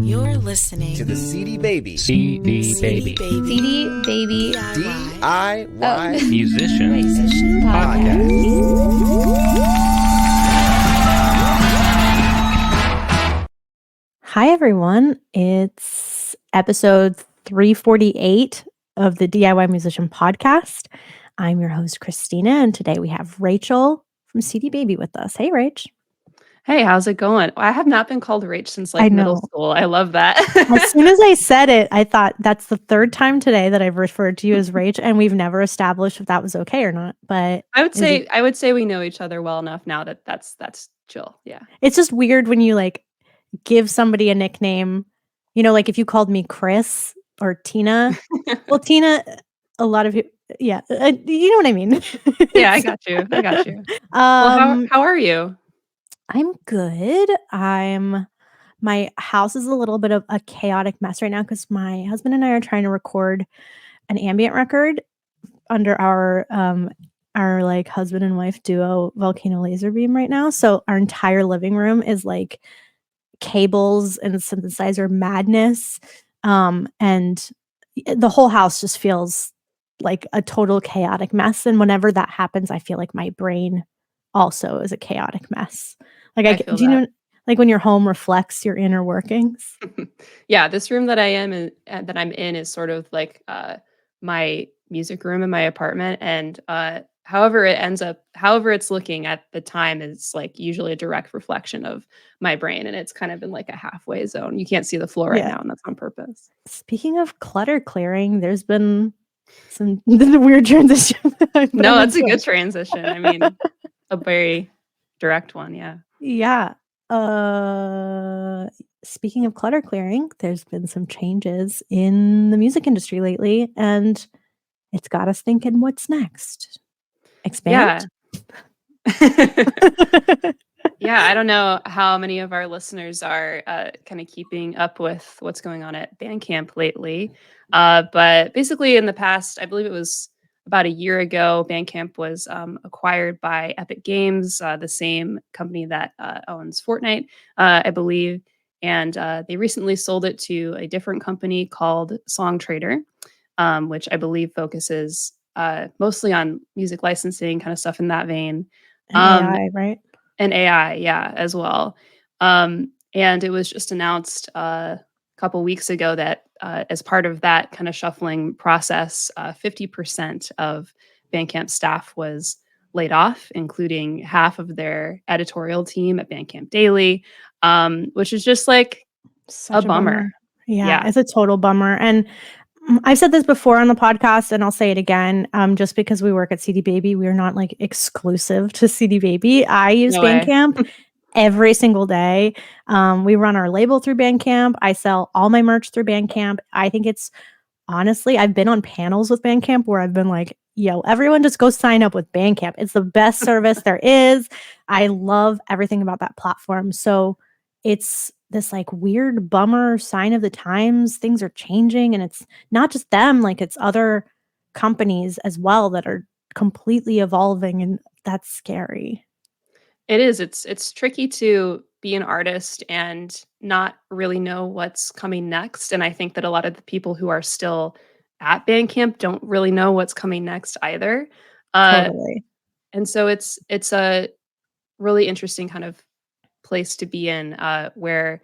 You're listening to the CD Baby CD Baby CD Baby DIY Musician Podcast. Hi, everyone. It's episode 348 of the DIY Musician Podcast. I'm your host, Cristina, and today we have Rachel from CD Baby with us. Hey, Rach. Hey, how's it going? I have not been called Rach since I middle know. school. I love that. As soon as I said it, I thought that's the third time today that I've referred to you as Rach, and we've never established if that was okay or not. But I would say we know each other well enough now that that's chill. Yeah. it's just weird when you give somebody a nickname, like if you called me Chris or Tina. Well, Tina, a lot of you, yeah, you know what I mean. Yeah, I got you. Well, how are you? I'm good. My house is a little bit of a chaotic mess right now because my husband and I are trying to record an ambient record under our husband and wife duo Volcano Laser Beam right now. So our entire living room is like cables and synthesizer madness. And the whole house just feels like a total chaotic mess. And whenever that happens, I feel like my brain also is a chaotic mess. I feel do you know, like when your home reflects your inner workings? Yeah, this room that I'm in is sort of like my music room in my apartment, and however it's looking at the time is like usually a direct reflection of my brain, and it's kind of in like a halfway zone. You can't see the floor right now, and that's on purpose. Speaking of clutter clearing, there's been some weird transition. No, that's a good transition. I mean, a very direct one. Yeah. Yeah. Speaking of clutter clearing, there's been some changes in the music industry lately, and it's got us thinking, what's next? Expand? Yeah. Yeah, I don't know how many of our listeners are kind of keeping up with what's going on at Bandcamp lately. But basically in the past, I believe it was about a year ago, Bandcamp was acquired by Epic Games, the same company that owns Fortnite, I believe. And they recently sold it to a different company called Song Trader, which I believe focuses mostly on music licensing, kind of stuff in that vein. AI, right? And AI, yeah, as well. And it was just announced a couple weeks ago that as part of that kind of shuffling process, 50% of Bandcamp staff was laid off, including half of their editorial team at Bandcamp Daily, which is just like Such a bummer. Yeah, it's a total bummer. And I've said this before on the podcast, and I'll say it again. Just because we work at CD Baby, we are not like exclusive to CD Baby. I use Bandcamp every single day. We run our label through Bandcamp. I sell all my merch through Bandcamp. I think it's honestly, I've been on panels with Bandcamp where I've been like, yo, everyone just go sign up with Bandcamp. It's the best service there is. I love everything about that platform. So it's this like weird bummer sign of the times. Things are changing, and it's not just them, like it's other companies as well that are completely evolving, and that's scary. It is. It's tricky to be an artist and not really know what's coming next. And I think that a lot of the people who are still at Bandcamp don't really know what's coming next either. Totally. And so it's a really interesting kind of place to be in, where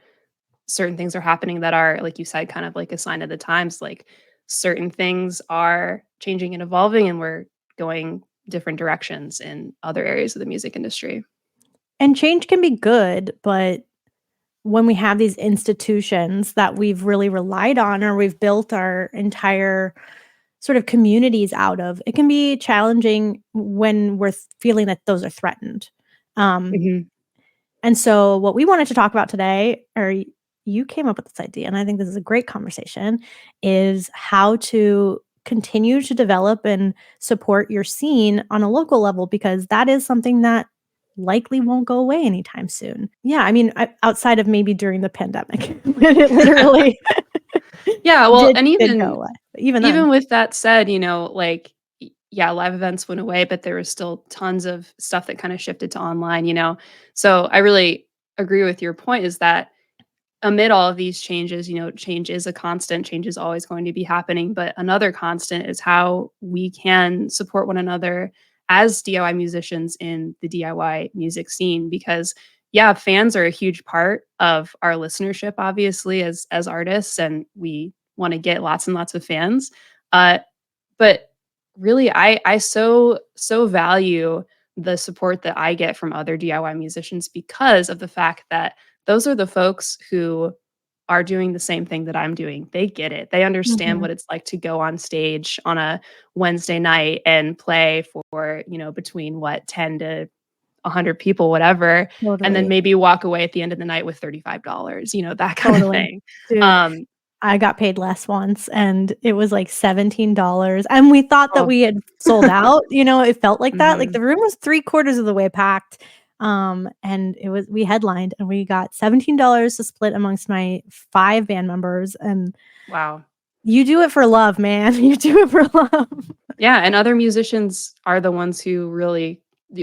certain things are happening that are, like you said, kind of like a sign of the times. Like certain things are changing and evolving, and we're going different directions in other areas of the music industry. And change can be good, but when we have these institutions that we've really relied on, or we've built our entire sort of communities out of, it can be challenging when we're feeling that those are threatened. And so what we wanted to talk about today, or you came up with this idea, and I think this is a great conversation, is how to continue to develop and support your scene on a local level, because that is something that likely won't go away anytime soon. Yeah, I mean, outside of maybe during the pandemic, when it literally yeah, well, did go away. Even with that said, live events went away, but there was still tons of stuff that kind of shifted to online, So I really agree with your point, is that amid all of these changes, change is a constant, change is always going to be happening. But another constant is how we can support one another as DIY musicians in the DIY music scene. Because yeah, fans are a huge part of our listenership, obviously, as artists, and we want to get lots and lots of fans. But really, I so value the support that I get from other DIY musicians because of the fact that those are the folks who are doing the same thing that I'm doing. They get it. They understand Mhm. what it's like to go on stage on a Wednesday night and play for, between 10 to 100 people, whatever, and then Totally. maybe walk away at the end of the night with $35, that kind of Totally. thing. Dude, Um, I got paid less once, and it was like $17, and we thought that oh, we had sold out, it felt like that, like, mhm. the room was 3/4 of the way packed, and we headlined, and we got $17 to split amongst my 5 band members, and Wow. you do it for love, man. You do it for love. Yeah, and other musicians are the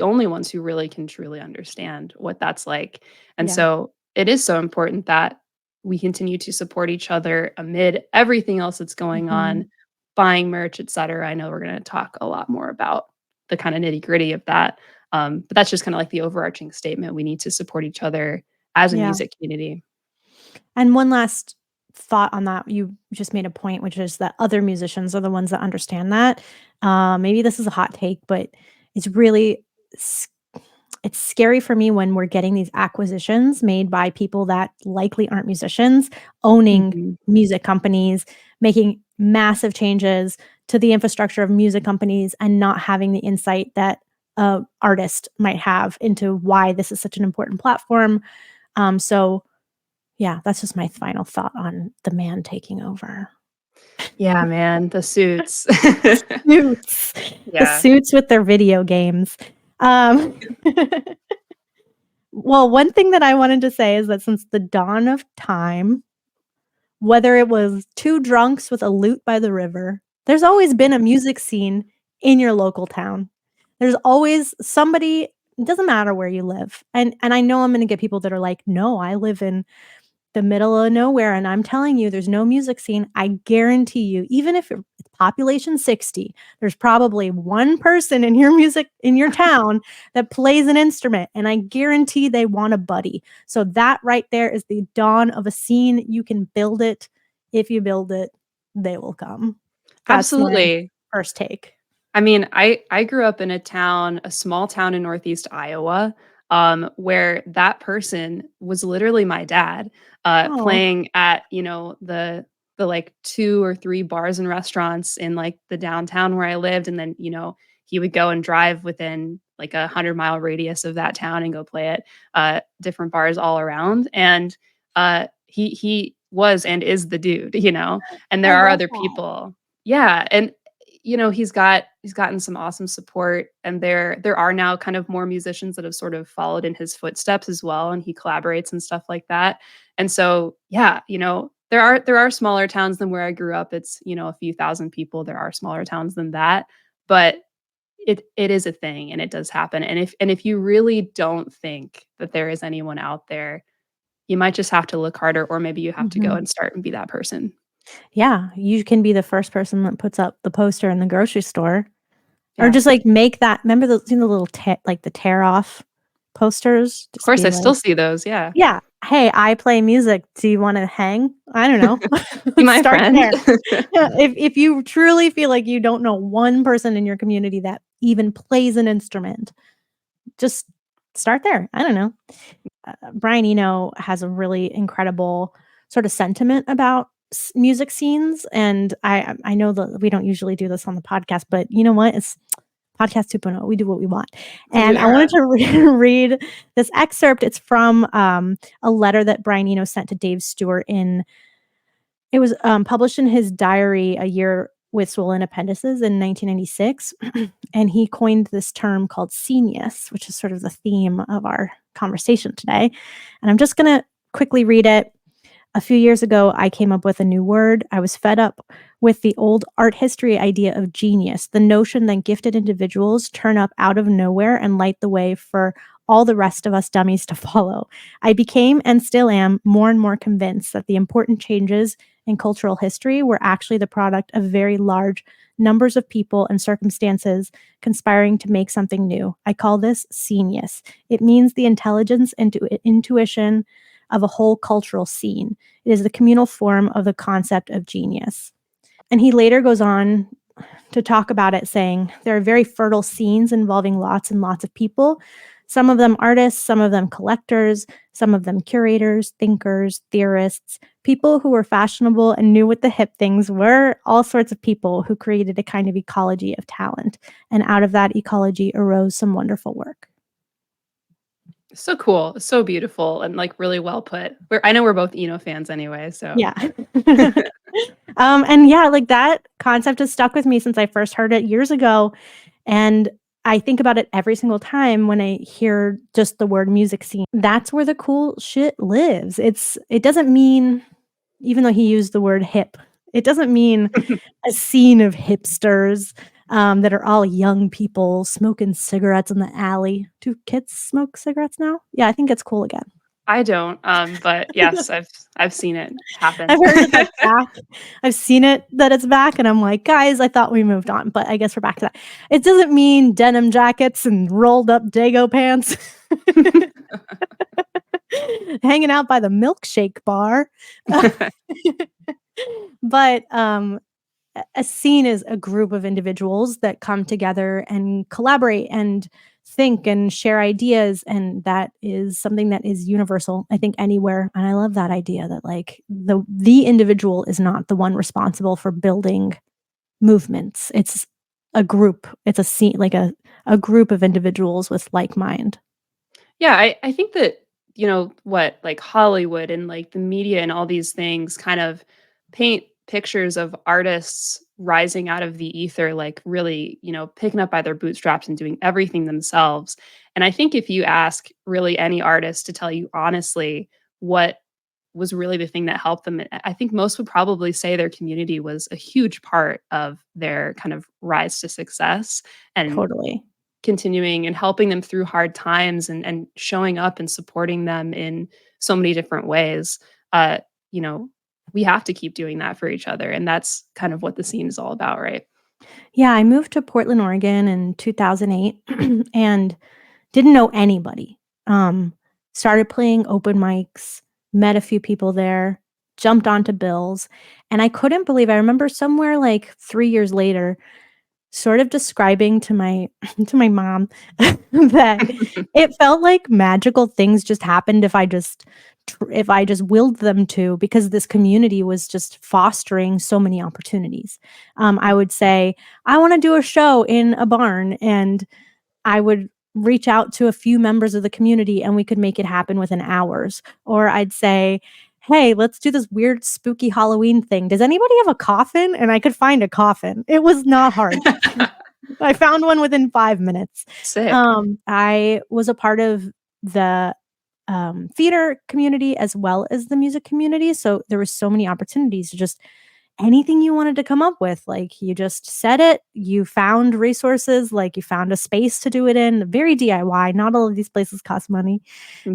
only ones who really can truly understand what that's like. And Yeah. so it is so important that we continue to support each other amid everything else that's going Mhm. on, buying merch, etc. I know we're going to talk a lot more about the kind of nitty-gritty of that. But that's just kind of like the overarching statement. We need to support each other as a Yeah. music community. And one last thought on that, you just made a point, which is that other musicians are the ones that understand that. Maybe this is a hot take, but it's really s- it's scary for me when we're getting these acquisitions made by people that likely aren't musicians, owning Mhm. music companies, making massive changes to the infrastructure of music companies, and not having the insight that a artist might have into why this is such an important platform. So yeah, that's just my final thought on the man taking over. Yeah, man, the suits. Suits. The Yeah. suits with their video games. Um, well, one thing that I wanted to say is that since the dawn of time, whether it was 2 drunks with a lute by the river, there's always been a music scene in your local town. There's always somebody, it doesn't matter where you live. And I know I'm gonna get people that are like, "No, I live in the middle of nowhere, and I'm telling you there's no music scene." I guarantee you, even if it's population 60, there's probably one person in your town that plays an instrument, and I guarantee they want a buddy. So that right there is the dawn of a scene. You can build it. If you build it, they will come. That's my Absolutely. first take. I mean, I grew up in a small town in Northeast Iowa, where that person was literally my dad, Oh, playing at, the like 2 or 3 bars and restaurants in like the downtown where I lived, and then, he would go and drive within like a 100-mile radius of that town and go play at different bars all around. And he was and is the dude, and I there are love other that. people. Yeah, and he's gotten some awesome support, and there are now kind of more musicians that have sort of followed in his footsteps as well, and he collaborates and stuff like that. And so, yeah, there are smaller towns than where I grew up. It's, a few thousand people. There are smaller towns than that, but it is a thing and it does happen. And if you really don't think that there is anyone out there, you might just have to look harder, or maybe you have to go Mhm. and start and be that person. Yeah, you can be the first person that puts up the poster in the grocery store. Or Yeah. just, like, make that, remember those, the little like, the tear off posters? Of Just course, be I still like, see those, yeah. "Yeah, hey, I play music. Do you wanna hang?" I don't know. Be my Start friend. there. Yeah, if you truly feel like you don't know one person in your community that even plays an instrument, just start there. I don't know. Brian Eno has a really incredible sort of sentiment about music scenes, and I know that we don't usually do this on the podcast, but you know what? It's podcast 2.0. We do what we want. It's a new And I wanted era. to read this excerpt. It's from a letter that Brian Eno sent to Dave Stewart in. It was published in his diary, A Year with Swollen Appendices, in 1996. And he coined this term called Scenius, which is sort of the theme of our conversation today. And I'm just going to quickly read it. A few years ago, I came up with a new word. I was fed up with the old art history idea of genius, the notion that gifted individuals turn up out of nowhere and light the way for all the rest of us dummies to follow. I became and still am more and more convinced that the important changes in cultural history were actually the product of very large numbers of people and circumstances conspiring to make something new. I call this Scenius. It means the intelligence and intuition of a whole cultural scene. It is the communal form of the concept of genius. And he later goes on to talk about it, saying there are very fertile scenes involving lots and lots of people. Some of them artists, some of them collectors, some of them curators, thinkers, theorists, people who were fashionable and knew what the hip things were, all sorts of people who created a kind of ecology of talent. And out of that ecology arose some wonderful work. So cool, so beautiful, and like really well put. I know we're both Eno fans anyway, so Yeah. And yeah, like that concept has stuck with me since I first heard it years ago. And I think about it every single time when I hear just the word music scene. That's where the cool shit lives. It doesn't mean, even though he used the word hip, it doesn't mean a scene of hipsters that are all young people smoking cigarettes in the alley. Do kids smoke cigarettes now? Yeah, I think it's cool again. I don't. But yes, I've seen it happen. I've heard that that's back. I've seen it that it's back, and I'm like, guys, I thought we moved on, but I guess we're back to that. It doesn't mean denim jackets and rolled up Dago pants. Hanging out by the milkshake bar. But a scene is a group of individuals that come together and collaborate and think and share ideas, and that is something that is universal, I think, anywhere. And I love that idea that like the individual is not the one responsible for building movements. It's a group. It's a scene, like a group of individuals with like mind. Yeah, I think that, what like Hollywood and like the media and all these things kind of paint pictures of artists rising out of the ether, like really, picking up by their bootstraps and doing everything themselves. And I think if you ask really any artist to tell you honestly what was really the thing that helped them, I think most would probably say their community was a huge part of their kind of rise to success and Totally. continuing and helping them through hard times and showing up and supporting them in so many different ways. Uh, you know, we have to keep doing that for each other. And that's kind of what the scene is all about, right? Yeah, I moved to Portland, Oregon in 2008 and didn't know anybody. Started playing open mics, met a few people there, jumped onto bills, and I couldn't believe I remember somewhere like 3 years later sort of describing to my to my mom that it felt like magical things just happened if I just willed them to, because this community was just fostering so many opportunities. I would say, I want to do a show in a barn, and I would reach out to a few members of the community and we could make it happen within hours. Or I'd say, hey, let's do this weird spooky Halloween thing. Does anybody have a coffin? And I could find a coffin. It was not hard. I found one within 5 minutes. Sick. I was a part of the theater community as well as the music community. So there were so many opportunities to just anything you wanted to come up with. Like you just said it, you found resources, like you found a space to do it in, very DIY. Not all of these places cost money.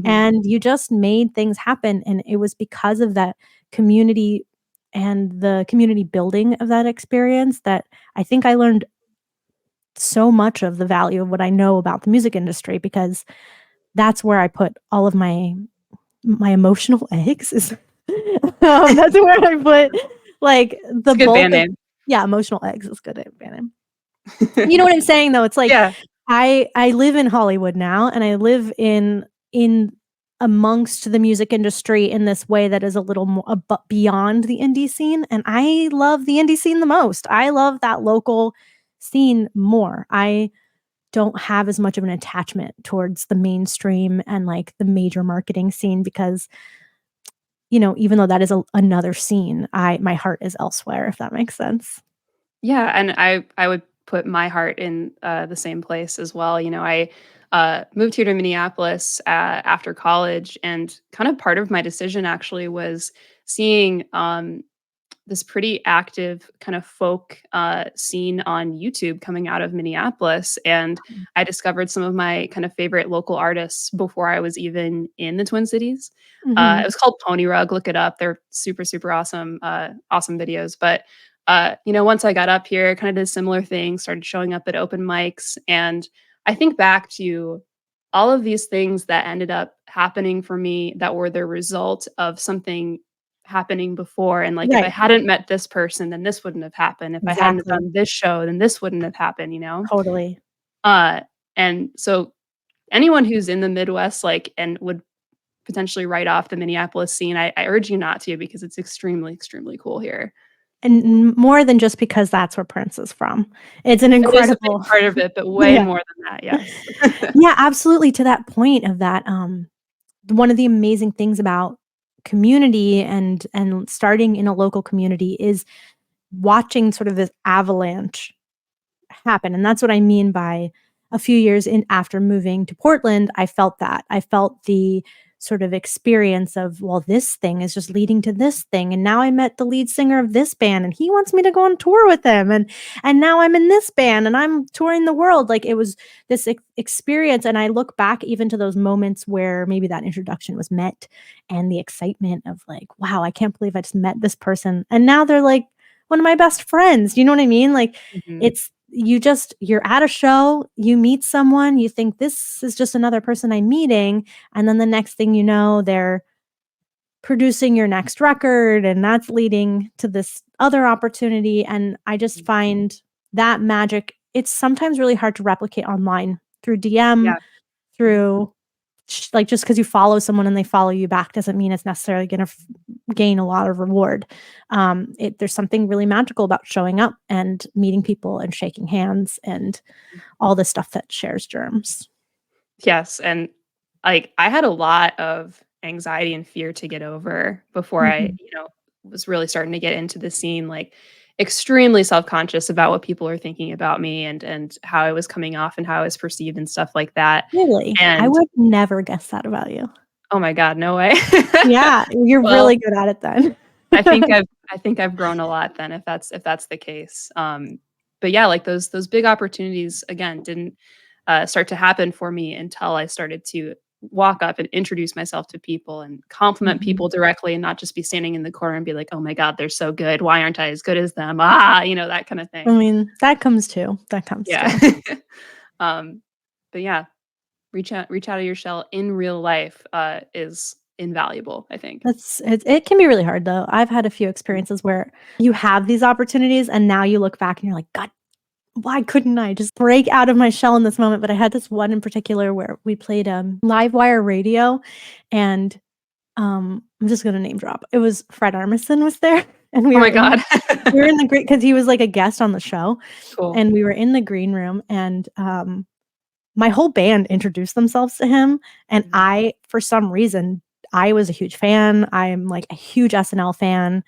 And you just made things happen. And it was because of that community and the community building of that experience that I think I learned so much of the value of what I know about the music industry, because that's where I put all of my emotional eggs is that's where I put like the It's a good bulk band of, name. yeah, emotional eggs is good at band name. You know what I'm saying though? It's like Yeah. I live in Hollywood now, and I live in amongst the music industry in this way that is a little more beyond the indie scene, and I love the indie scene the most. I love that local scene more. I don't have as much of an attachment towards the mainstream and like the major marketing scene because even though that is another scene, my heart is elsewhere, if that makes sense. Yeah, and I would put my heart in the same place as well. I moved here to Minneapolis after college, and kind of part of my decision actually was seeing this pretty active kind of folk scene on YouTube coming out of Minneapolis. And I discovered some of my kind of favorite local artists before I was even in the Twin Cities. It was called Pony Rug. Look it up. They're super, super awesome, awesome videos. But, once I got up here, kind of did similar things, started showing up at open mics. And I think back to all of these things that ended up happening for me that were the result of something happening before. And like, if I hadn't met this person, then this wouldn't have happened. If I hadn't have done this show, then this wouldn't have happened, Totally. And so anyone who's in the Midwest, like, and would potentially write off the Minneapolis scene, I urge you not to, because it's extremely, extremely cool here. And more than just because that's where Prince is from. It's an incredible It is a big part of it, but way more than that. Yes. Yeah, absolutely. To that point of that, one of the amazing things about community and starting in a local community is watching sort of this avalanche happen. And that's what I mean by a few years in after moving to Portland, I felt that. I felt the sort of experience of, well, this thing is just leading to this thing. And now I met the lead singer of this band and he wants me to go on tour with him. And now I'm in this band and I'm touring the world. Like, it was this experience. And I look back even to those moments where maybe that introduction was met and the excitement of like, wow, I can't believe I just met this person. And now they're like one of my best friends. You know what I mean? Like, it's, you're at a show, you meet someone, you think this is just another person I'm meeting. And then the next thing you know, they're producing your next record and that's leading to this other opportunity. And I just find that magic, it's sometimes really hard to replicate online through DM, through like, just because you follow someone and they follow you back doesn't mean it's necessarily going to gain a lot of reward. There's something really magical about showing up and meeting people and shaking hands and all the stuff that shares germs. Yes. And like, I had a lot of anxiety and fear to get over before I, was really starting to get into the scene, like extremely self-conscious about what people are thinking about me and how I was coming off and how I was perceived and stuff like that. Really? And I would never guess that about you. Oh my God, no way. Yeah, you're really good at it then. I think I've grown a lot then, if that's the case. But yeah, like those big opportunities again didn't start to happen for me until I started to walk up and introduce myself to people and compliment people directly and not just be standing in the corner and be like, oh my God, they're so good. Why aren't I as good as them? That kind of thing. I mean, that comes too. Too. But yeah, reach out of your shell in real life is invaluable, I think. It can be really hard though. I've had a few experiences where you have these opportunities and now you look back and you're like, God, why couldn't I just break out of my shell in this moment? But I had this one in particular where we played Livewire radio and I'm just going to name drop. It was Fred Armisen was there. And we were in the green because he was like a guest on the show. Cool. And we were in the green room and my whole band introduced themselves to him. And I, for some reason, I was a huge fan. I'm like a huge SNL fan.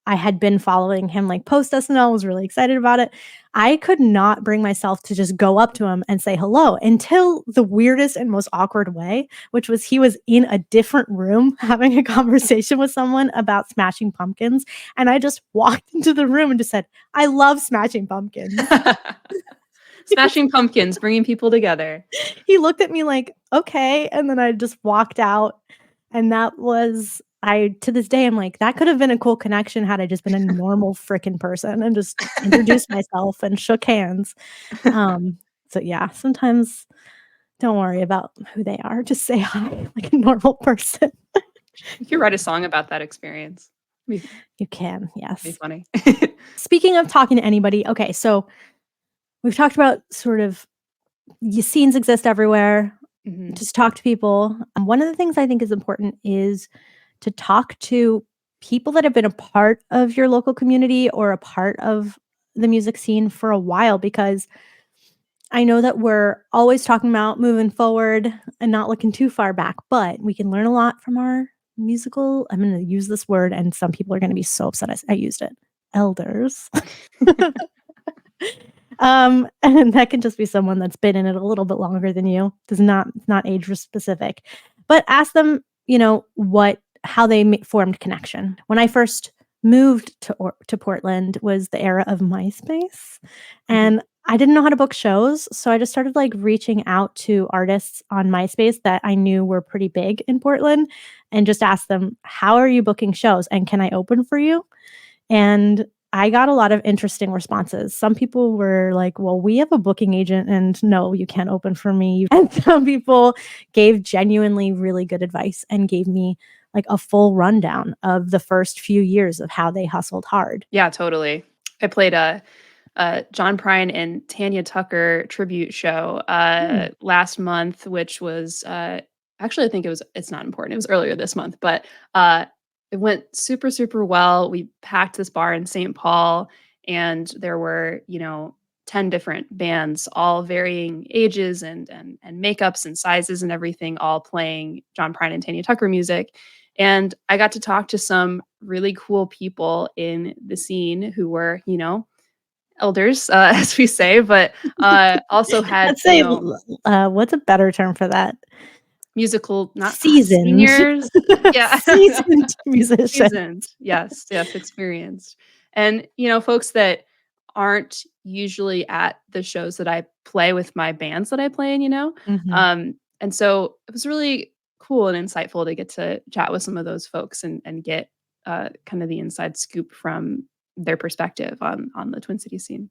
I had been following him like post SNL, was really excited about it. I could not bring myself to just go up to him and say hello until the weirdest and most awkward way, which was he was in a different room having a conversation with someone about Smashing Pumpkins. And I just walked into the room and just said, I love Smashing Pumpkins. Smashing Pumpkins, bringing people together. He looked at me like, okay. And then I just walked out. And that was, to this day, I'm like, that could have been a cool connection had I just been a normal freaking person and just introduced myself and shook hands. So yeah, sometimes don't worry about who they are. Just say hi like a normal person. You could write a song about that experience. You can, yes. Be funny. Speaking of talking to anybody, okay, so we've talked about sort of scenes exist everywhere. Just talk to people. One of the things I think is important is to talk to people that have been a part of your local community or a part of the music scene for a while, because I know that we're always talking about moving forward and not looking too far back, but we can learn a lot from our musical, I'm going to use this word and some people are going to be so upset I used it, elders. And that can just be someone that's been in it a little bit longer than you. It's not age specific, but ask them, how they formed connection. When I first moved to Portland was the era of MySpace, and I didn't know how to book shows, so I just started like reaching out to artists on MySpace that I knew were pretty big in Portland, and just asked them, "How are you booking shows, and can I open for you?" And I got a lot of interesting responses. Some people were like, "Well, we have a booking agent, and no, you can't open for me." And some people gave genuinely really good advice and gave me like a full rundown of the first few years of how they hustled hard. Yeah, totally. I played a John Prine and Tanya Tucker tribute show Hmm. last month, which was actually I think it's not important. It was earlier this month, but uh, it went super super well. We packed this bar in St. Paul, and there were 10 different bands, all varying ages and makeups and sizes and everything, all playing John Prine and Tanya Tucker music. And I got to talk to some really cool people in the scene who were, elders, as we say, but also had, Let's say, what's a better term for that? musical, not Seasoned. seniors. Yeah. Seasoned musician. Seasoned. Yes. Yes. Experienced. And, folks that aren't usually at the shows that I play with my bands that I play in. Mhm. And so it was really cool and insightful to get to chat with some of those folks and get kind of the inside scoop from their perspective on the Twin Cities scene.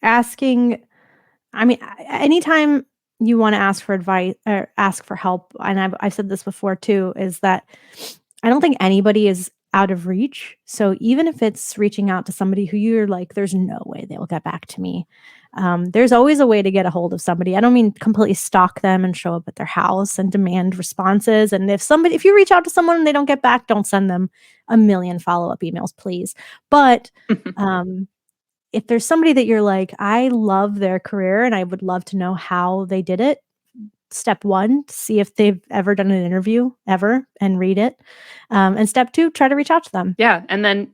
Asking, I mean, anytime you want to ask for advice or ask for help, and I've said this before too, is that I don't think anybody is out of reach. So even if it's reaching out to somebody who you're like, there's no way they'll get back to me. There's always a way to get a hold of somebody. I don't mean completely stalk them and show up at their house and demand responses. And if you reach out to someone and they don't get back, don't send them a million follow-up emails, please. But if there's somebody that you're like, I love their career and I would love to know how they did it, step one, see if they've ever done an interview ever and read it. And step two, try to reach out to them. Yeah. And then,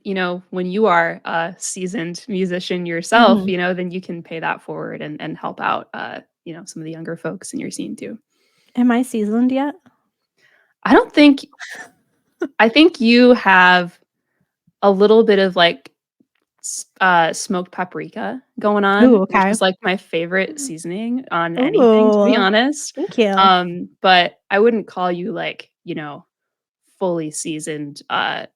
when you are a seasoned musician yourself, Mhm. then you can pay that forward and help out, some of the younger folks in your scene too. Am I seasoned yet? I don't think, I think you have a little bit of like smoked paprika going on, Ooh, which okay. is like my favorite seasoning on anything, to be Ooh, honest. thank you. But I wouldn't call you like, fully seasoned Mm.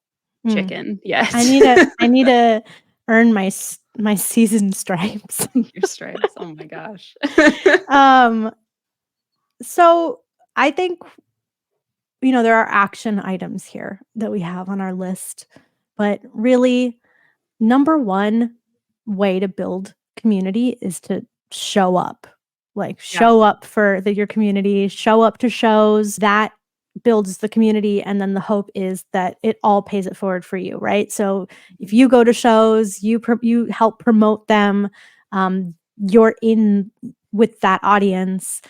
chicken yet. I need to earn my seasoned stripes. Your stripes. Oh my gosh. Um, so I think, there are action items here that we have on our list, but really, number one way to build community is to show up. Like, Yeah. show up for your community, show up to shows. That builds the community, and then the hope is that it all pays it forward for you, right? So if you go to shows, you help promote them, you're in with that audience.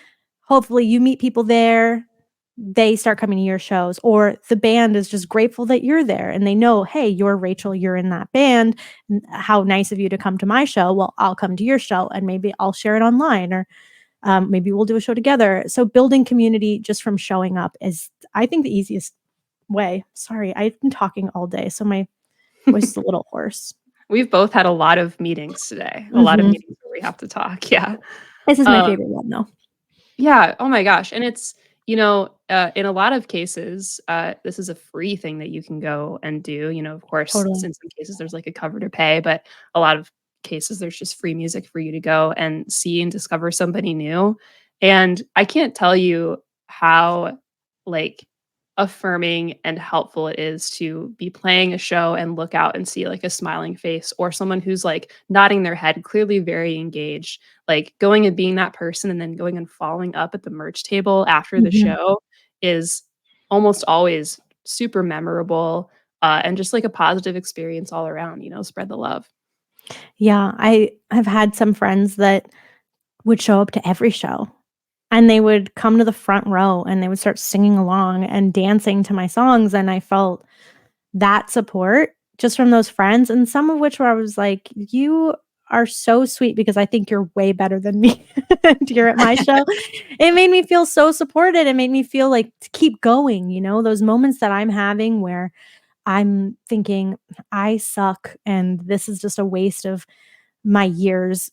Hopefully you meet people there, they start coming to your shows, or the band is just grateful that you're there and they know, hey, you're Rachel, you're in that band. How nice of you to come to my show. Well, I'll come to your show and maybe I'll share it online, or maybe we'll do a show together. So building community just from showing up is, I think, the easiest way. Sorry, I've been talking all day, so my voice is a little hoarse. We've both had a lot of meetings today. A lot of Mhm. meetings where we have to talk. Yeah. This is my Um, favorite one, though. yeah. Oh my gosh. And it's, in a lot of cases, this is a free thing that you can go and do. Of course, Totally. in some cases, there's like a cover to pay, but a lot of cases, there's just free music for you to go and see and discover somebody new. And I can't tell you how, like, affirming and helpful it is to be playing a show and look out and see like a smiling face or someone who's like nodding their head, clearly very engaged, like going and being that person and then going and following up at the merch table after the Mhm. show is almost always super memorable, and just like a positive experience all around, spread the love. Yeah, I've had some friends that would show up to every show, and they would come to the front row and they would start singing along and dancing to my songs, and I felt that support just from those friends, and some of which where I was like, "You are so sweet because I think you're way better than me, and you're at my show." It made me feel so supported. It made me feel like to keep going, those moments that I'm having where I'm thinking I suck and this is just a waste of my years.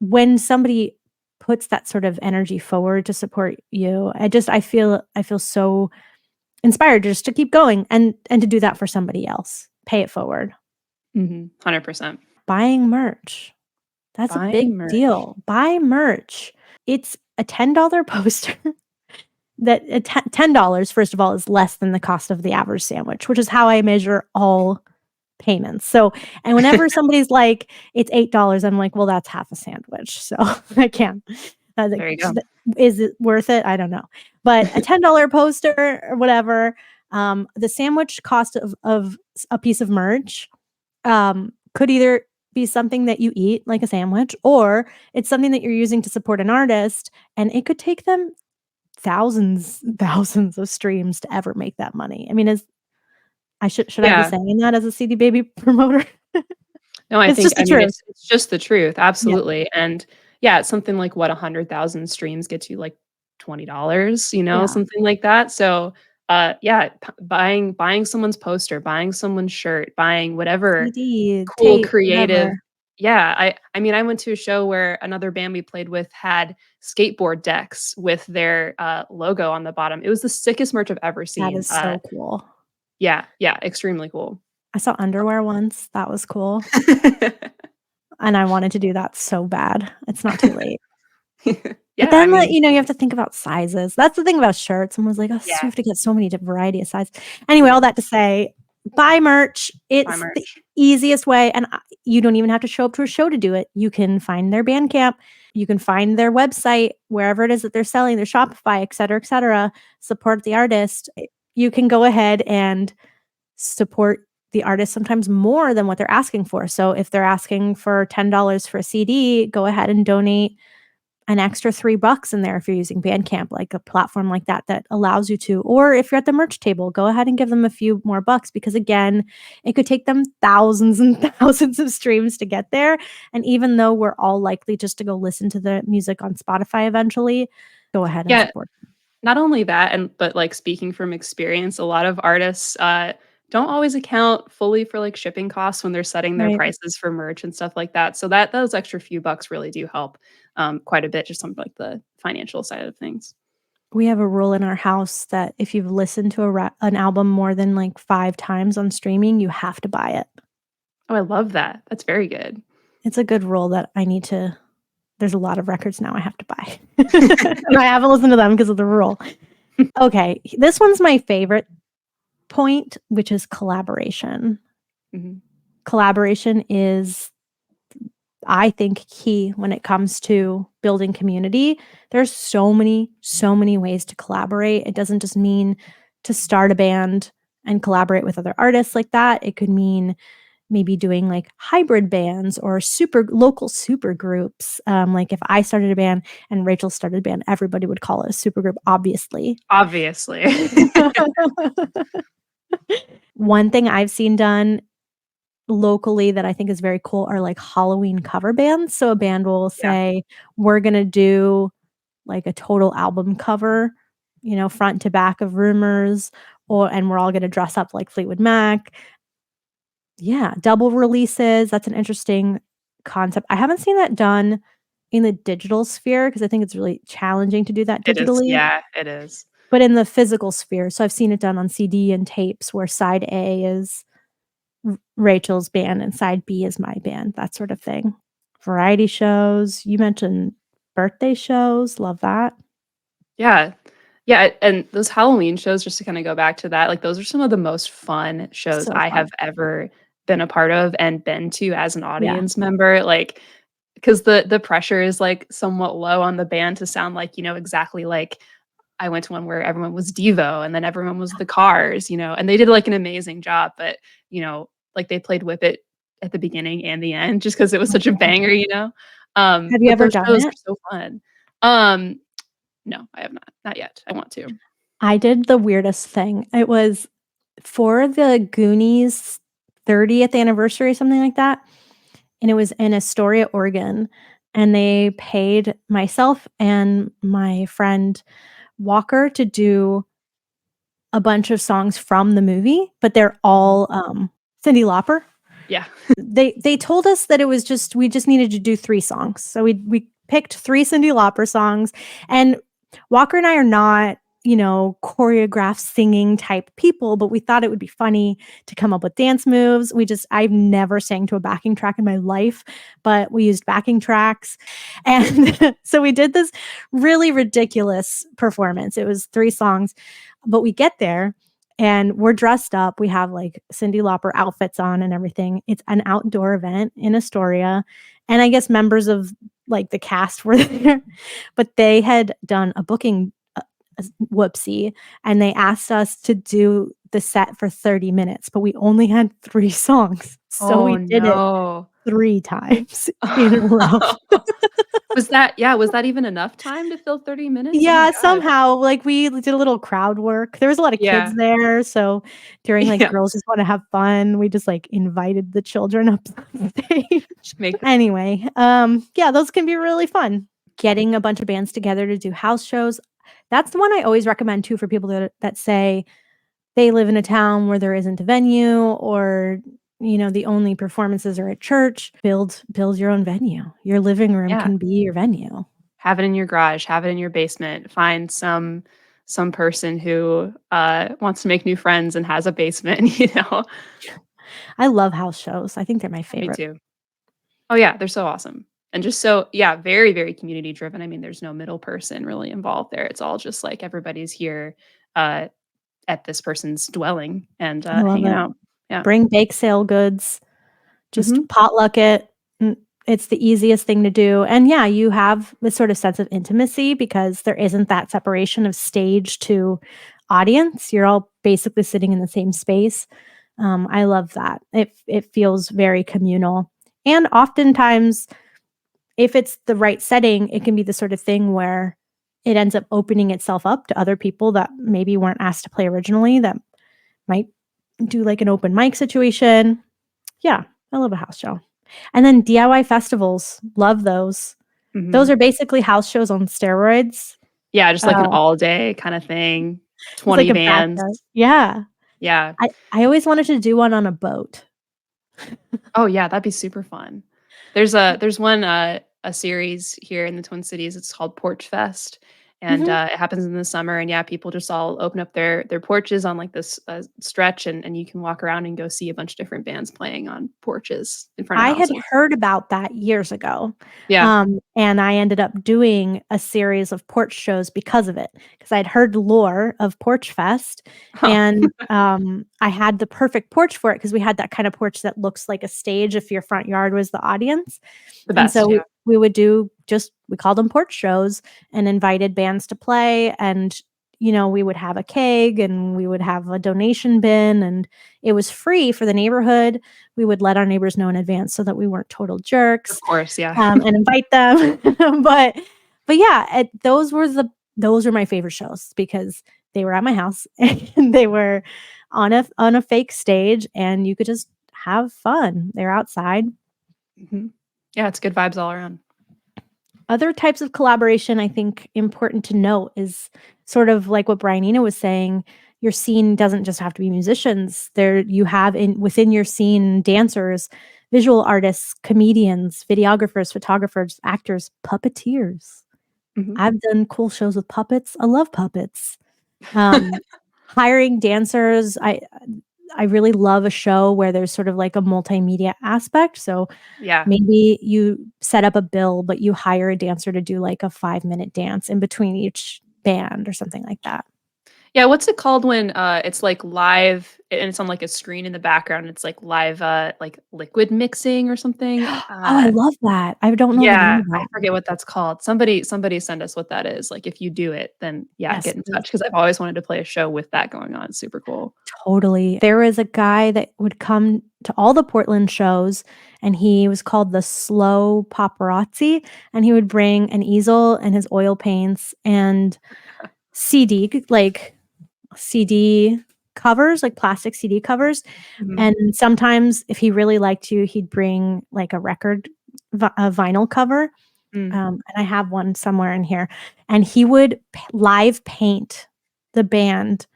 When somebody puts that sort of energy forward to support you, I feel so inspired just to keep going and to do that for somebody else. Pay it forward. 100%. Buying merch. That's a big deal. Buy merch. It's a $10 poster. That $10, first of all, is less than the cost of the average sandwich, which is how I measure all payments. So, and whenever somebody's like, it's $8, I'm like, well, that's half a sandwich. So I can't. There you go. Is it worth it? I don't know. But a $10 poster or whatever, the sandwich cost of a piece of merch could either be something that you eat like a sandwich, or it's something that you're using to support an artist, and it could take them thousands of streams to ever make that money. I mean, should I be saying that as a CD Baby promoter? No, I mean, it's just the truth. Absolutely. Yeah. And yeah, it's something like 100,000 streams gets you like $20, you know, something like that. So yeah, buying someone's poster, buying someone's shirt, buying whatever CD, cool, tape, creative. whatever. Yeah, I mean, I went to a show where another band we played with had skateboard decks with their logo on the bottom. It was the sickest merch I've ever seen. That is so cool. Yeah, extremely cool. I saw underwear once. That was cool. And I wanted to do that so bad. It's not too late. But then, you have to think about sizes. That's the thing about shirts. Someone's like, oh, you have to get so many different variety of sizes. Anyway, all that to say, buy merch. It's the easiest way. And you don't even have to show up to a show to do it. You can find their Bandcamp. You can find their website, wherever it is that they're selling, their Shopify, et cetera, support the artist. You can go ahead and support the artist sometimes more than what they're asking for. So if they're asking for $10 for a CD, go ahead and donate an extra $3 in there if you're using Bandcamp, like a platform like that allows you to. Or if you're at the merch table, go ahead and give them a few more bucks, because again, it could take them thousands and thousands of streams to get there. And even though we're all likely just to go listen to the music on Spotify eventually, go ahead and support them. Not only that, but like speaking from experience, a lot of artists don't always account fully for like shipping costs when they're setting their prices for merch and stuff like that. So those extra few bucks really do help quite a bit, just on like the financial side of things. We have a rule in our house that if you've listened to an album more than like 5 times on streaming, you have to buy it. Oh, I love that. That's very good. It's a good rule that I need to. There's a lot of records now I have to buy. And I haven't listened to them because of the rule. Okay, this one's my favorite point, which is collaboration. Mm-hmm. Collaboration is, I think, key when it comes to building community. There's so many ways to collaborate. It doesn't just mean to start a band and collaborate with other artists like that. It could mean maybe doing like hybrid bands or local super groups. Like if I started a band and Rachel started a band, everybody would call it a super group, obviously. One thing I've seen done locally that I think is very cool are like Halloween cover bands. So a band will say, we're going to do like a total album cover, front to back of Rumors, and we're all going to dress up like Fleetwood Mac. Yeah, double releases. That's an interesting concept. I haven't seen that done in the digital sphere because I think it's really challenging to do that digitally. It is. But in the physical sphere, so I've seen it done on CD and tapes where side A is Rachel's band and side B is my band, that sort of thing. Variety shows. You mentioned birthday shows. Love that. Yeah. Yeah, and those Halloween shows, just to kind of go back to that, like those are some of the most fun shows I have ever been a part of and been to as an audience member. Like, because the pressure is like somewhat low on the band to sound like, exactly like I went to one where everyone was Devo and then everyone was the Cars, and they did like an amazing job. But, like they played Whip It at the beginning and the end just because it was such a banger, Have you ever done it? Are so fun. No, I have not yet. I want to. I did the weirdest thing. It was for the Goonies 30th anniversary, something like that. And it was in Astoria, Oregon. And they paid myself and my friend Walker to do a bunch of songs from the movie, but they're all Cyndi Lauper. Yeah. They told us that we just needed to do 3 songs. So we picked 3 Cyndi Lauper songs, and Walker and I are not, choreographed singing type people, but we thought it would be funny to come up with dance moves. I've never sang to a backing track in my life, but we used backing tracks. And so we did this really ridiculous performance. It was 3 songs, but we get there and we're dressed up. We have like Cyndi Lauper outfits on and everything. It's an outdoor event in Astoria. And I guess members of like the cast were there, but they had done a booking whoopsie, and they asked us to do the set for 30 minutes, but we only had 3 songs. So we did it 3 times in a row. Was that even enough time to fill 30 minutes? Yeah, somehow, like, we did a little crowd work. There was a lot of kids there, so during, like, Girls Just Wanna Have Fun, we just, like, invited the children up on stage. Anyway, those can be really fun. Getting a bunch of bands together to do house shows, that's the one I always recommend too for people that say they live in a town where there isn't a venue, or the only performances are at church. Build your own venue. Your living room can be your venue. Have it in your garage, have it in your basement. Find some person who wants to make new friends and has a basement, I love house shows. I think they're my favorite. Me too. Oh yeah, they're so awesome. And just so, very, very community driven. I mean, there's no middle person really involved there. It's all just like everybody's here at this person's dwelling and hanging out. Yeah. Bring bake sale goods. Just potluck it. It's the easiest thing to do. And you have this sort of sense of intimacy because there isn't that separation of stage to audience. You're all basically sitting in the same space. I love that. It feels very communal. And oftentimes, if it's the right setting, it can be the sort of thing where it ends up opening itself up to other people that maybe weren't asked to play originally, that might do like an open mic situation. Yeah, I love a house show. And then DIY festivals, love those. Mm-hmm. Those are basically house shows on steroids. Yeah, just like an all day kind of thing. 20 like bands. Yeah. Yeah. I always wanted to do one on a boat. Oh yeah, that'd be super fun. There's one a series here in the Twin Cities. It's called Porch Fest. And it happens in the summer, and people just all open up their porches on like this stretch, and you can walk around and go see a bunch of different bands playing on porches in front of houses. I had heard about that years ago. Yeah. And I ended up doing a series of porch shows because of it, because I'd heard lore of Porch Fest, and I had the perfect porch for it because we had that kind of porch that looks like a stage if your front yard was the audience. The best, and so we would do we called them porch shows and invited bands to play, and we would have a keg and we would have a donation bin, and it was free for the neighborhood. We would let our neighbors know in advance so that we weren't total jerks. Of course, yeah. And invite them. but those were my favorite shows because they were at my house and they were on a fake stage, and you could just have fun. They're outside. Mm-hmm. Yeah, it's good vibes all around. Other types of collaboration I think important to note is sort of like what Brian Eno was saying. Your scene doesn't just have to be musicians. There you have within your scene dancers, visual artists, comedians, videographers, photographers, actors, puppeteers. Mm-hmm. I've done cool shows with puppets. I love puppets. Hiring dancers. I really love a show where there's sort of like a multimedia aspect. So maybe you set up a bill, but you hire a dancer to do like a 5-minute dance in between each band or something like that. Yeah, what's it called when it's like live and it's on like a screen in the background? It's like live, like liquid mixing or something. I love that. I don't know. Yeah, I forget what that's called. Somebody send us what that is. Like if you do it, then get in touch, because I've always wanted to play a show with that going on. It's super cool. Totally. There was a guy that would come to all the Portland shows, and he was called the Slow Paparazzi, and he would bring an easel and his oil paints and CD covers, like plastic CD covers. Mm-hmm. And sometimes if he really liked you, he'd bring like a record, a vinyl cover. And I have one somewhere in here, and he would live paint the band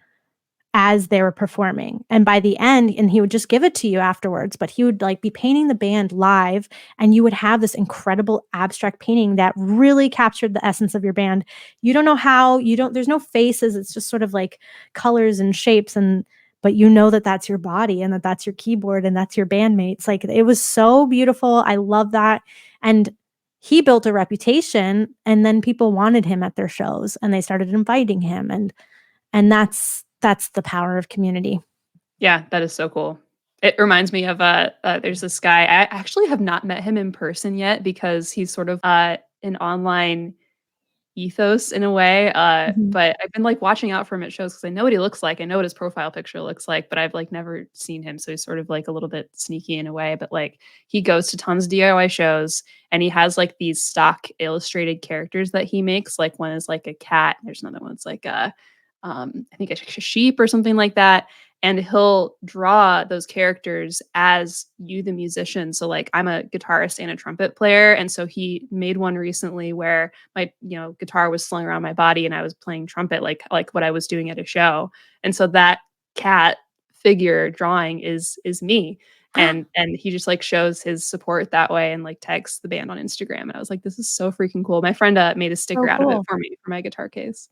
as they were performing. And by the end, and he would just give it to you afterwards, but he would like be painting the band live, and you would have this incredible abstract painting that really captured the essence of your band. You don't know how, there's no faces. It's just sort of like colors and shapes, but you know that that's your body and that that's your keyboard and that's your bandmates. Like, it was so beautiful. I love that. And he built a reputation, and then people wanted him at their shows and they started inviting him. And that's the power of community. Yeah, that is so cool. It reminds me of there's this guy. I actually have not met him in person yet because he's sort of an online ethos in a way. But I've been like watching out for him at shows because I know what he looks like. I know what his profile picture looks like, but I've like never seen him. So he's sort of like a little bit sneaky in a way. But like he goes to tons of DIY shows, and he has like these stock illustrated characters that he makes. Like one is like a cat. There's another one that's like I think a sheep or something like that. And he'll draw those characters as you, the musician. So like I'm a guitarist and a trumpet player. And so he made one recently where my, guitar was slung around my body and I was playing trumpet, like what I was doing at a show. And so that cat figure drawing is me. And he just like shows his support that way and like tags the band on Instagram. And I was like, this is so freaking cool. My friend made a sticker out of it for me for my guitar case.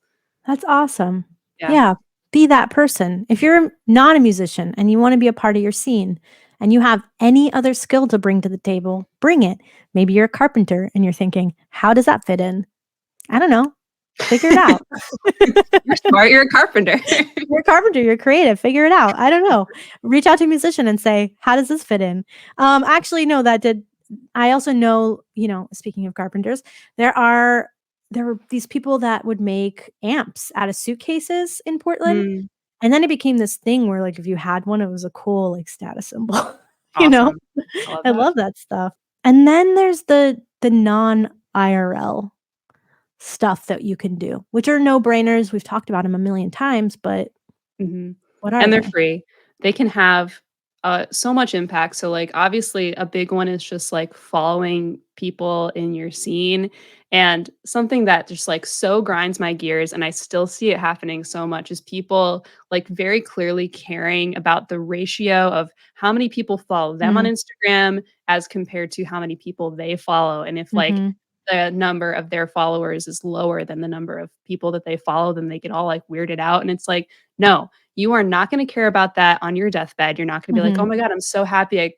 That's awesome. Yeah. Be that person. If you're not a musician and you want to be a part of your scene and you have any other skill to bring to the table, bring it. Maybe you're a carpenter and you're thinking, how does that fit in? I don't know. Figure it out. You're smart. You're a carpenter. You're a carpenter. You're creative. Figure it out. I don't know. Reach out to a musician and say, how does this fit in? Actually, no, I also know, speaking of carpenters, there were these people that would make amps out of suitcases in Portland. And then it became this thing where like if you had one, it was a cool like status symbol. Awesome. I love that stuff. And then there's the non-IRL stuff that you can do, which are no-brainers. We've talked about them a million times, but what are and they? They're free. They can have so much impact. So like obviously a big one is just like following people in your scene. And something that just like so grinds my gears, and I still see it happening so much, is people like very clearly caring about the ratio of how many people follow them on Instagram as compared to how many people they follow. And if like the number of their followers is lower than the number of people that they follow, then they get all like weirded out. And it's like, no, you are not going to care about that on your deathbed. You're not going to be like, oh my God, I'm so happy I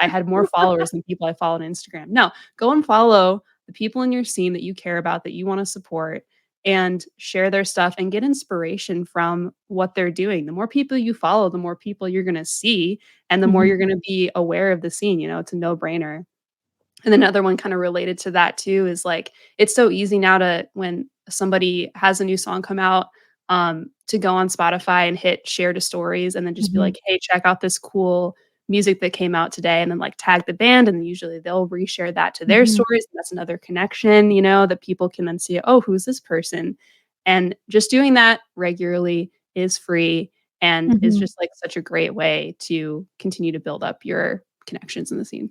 had more followers than people I followed on Instagram. No, go and follow the people in your scene that you care about, that you want to support, and share their stuff and get inspiration from what they're doing. The more people you follow, the more people you're going to see, and the more you're going to be aware of the scene. It's a no-brainer. And another one kind of related to that too is like, it's so easy now to, when somebody has a new song come out, to go on Spotify and hit share to stories and then just be like, hey, check out this cool music that came out today, and then like tag the band, and usually they'll reshare that to their stories. And that's another connection, that people can then see, oh, who's this person? And just doing that regularly is free and is just like such a great way to continue to build up your connections in the scene.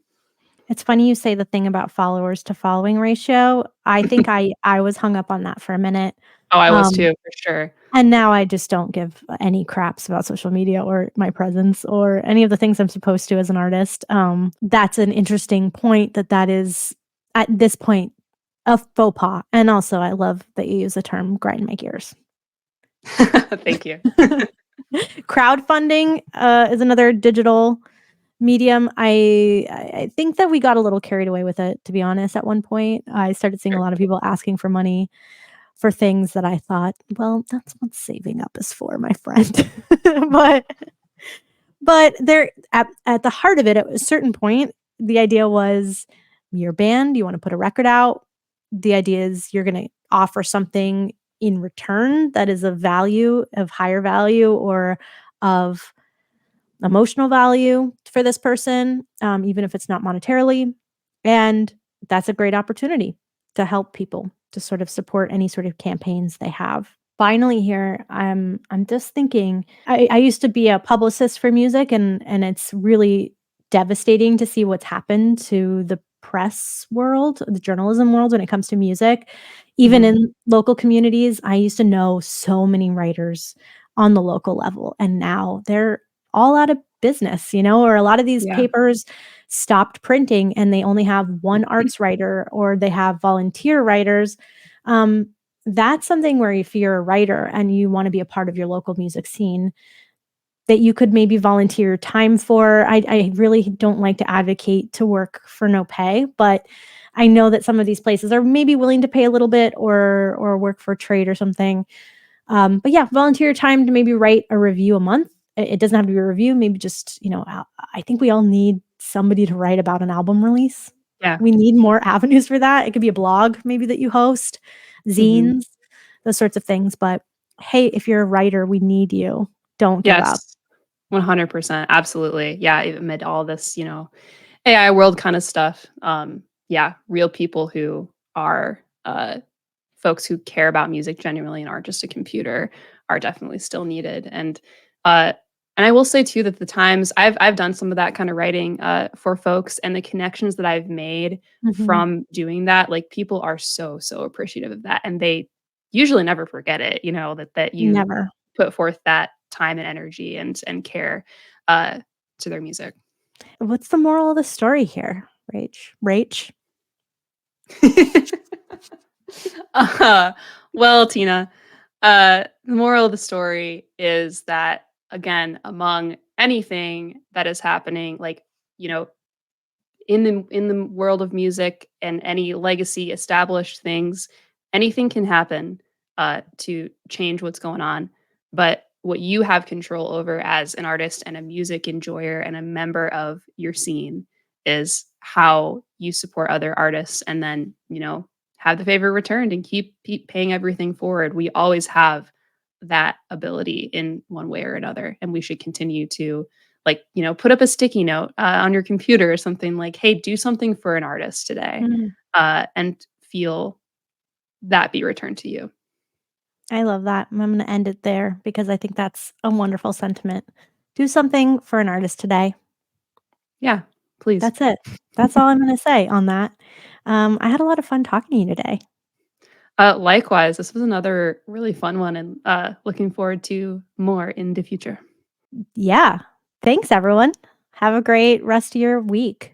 It's funny you say the thing about followers to following ratio. I think I was hung up on that for a minute. Oh, I was too, for sure. And now I just don't give any craps about social media or my presence or any of the things I'm supposed to as an artist. That's an interesting point that is, at this point, a faux pas. And also, I love that you use the term grind my gears. Thank you. Crowdfunding is another digital medium. I think that we got a little carried away with it, to be honest. At one point, I started seeing a lot of people asking for money for things that I thought, well, that's what saving up is for, my friend. but there, at the heart of it, at a certain point, the idea was your band, you want to put a record out. The idea is you're going to offer something in return that is of higher value, or of emotional value for this person, even if it's not monetarily. And that's a great opportunity to help people, to sort of support any sort of campaigns they have. Finally here, I'm just thinking, I used to be a publicist for music, and it's really devastating to see what's happened to the press world, the journalism world when it comes to music. Even in local communities, I used to know so many writers on the local level. And now they're all out of business, or a lot of these papers stopped printing and they only have one arts writer or they have volunteer writers. That's something where if you're a writer and you want to be a part of your local music scene, that you could maybe volunteer time for. I really don't like to advocate to work for no pay, but I know that some of these places are maybe willing to pay a little bit or work for trade or something. But yeah, volunteer time to maybe write a review a month. It doesn't have to be a review. Maybe just, I think we all need somebody to write about an album release. Yeah. We need more avenues for that. It could be a blog maybe that you host, zines, those sorts of things. But hey, if you're a writer, we need you. Don't give up. 100%. Absolutely. Yeah. Amid all this, AI world kind of stuff. Real people who are folks who care about music genuinely and aren't just a computer are definitely still needed. And I will say too that the times I've done some of that kind of writing for folks, and the connections that I've made from doing that, like people are so appreciative of that, and they usually never forget it. That you Never put forth that time and energy and care to their music. What's the moral of the story here, Rach? Well, Tina, the moral of the story is that, again, among anything that is happening, like, in the world of music and any legacy established things, anything can happen to change what's going on. But what you have control over as an artist and a music enjoyer and a member of your scene is how you support other artists, and then, have the favor returned and keep paying everything forward. We always have that ability in one way or another, and we should continue to, put up a sticky note on your computer or something, like, hey, do something for an artist today, and feel that be returned to you. I love that. I'm going to end it there because I think that's a wonderful sentiment. Do something for an artist today. Yeah, please. That's it. That's all I'm going to say on that. I had a lot of fun talking to you today. Likewise, this was another really fun one, and looking forward to more in the future. Yeah. Thanks, everyone. Have a great rest of your week.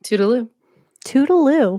Toodaloo. Toodaloo.